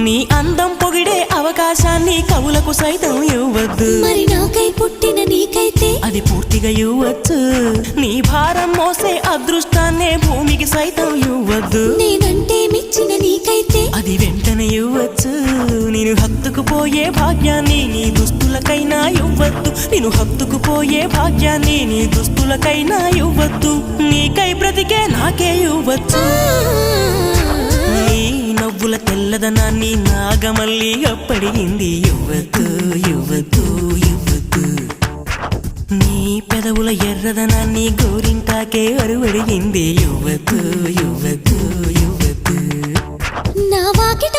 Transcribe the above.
నీ అందం పొగిడే అవకాశాన్ని కవులకు సైతం ఇవ్వద్దు. మరి నాకై పుట్టిన నీకైతే అది పూర్తిగా ఇవ్వచ్చు. నీ భారం మోసే అదృష్టాన్నే భూమికి సైతం ఇవ్వద్దు. నేనంటే మెచ్చిన నీకైతే అది వెంటనే ఇవ్వచ్చు. నేను హత్తుకుపోయే భాగ్యాన్ని నీ దుస్తులకైనా ఇవ్వద్దు. నేను హత్తుకుపోయే భాగ్యాన్ని నీ దుస్తులకైనా ఇవ్వద్దు. నీకై బ్రతికే నాకే ఇవ్వచ్చు. నీ నవ్వుల తెల్లదనాన్ని నాగమల్లి అప్పడిగింది. ఇవ్వద్దు ఇవ్వద్దు ఇవ్వద్దు. నీ పెదవుల ఎర్రదనాన్ని గోరింటాకే అరువడిగింది. ఇవ్వద్దు ఇవ్వద్దు ఇవ్వద్దు. నా వాకిట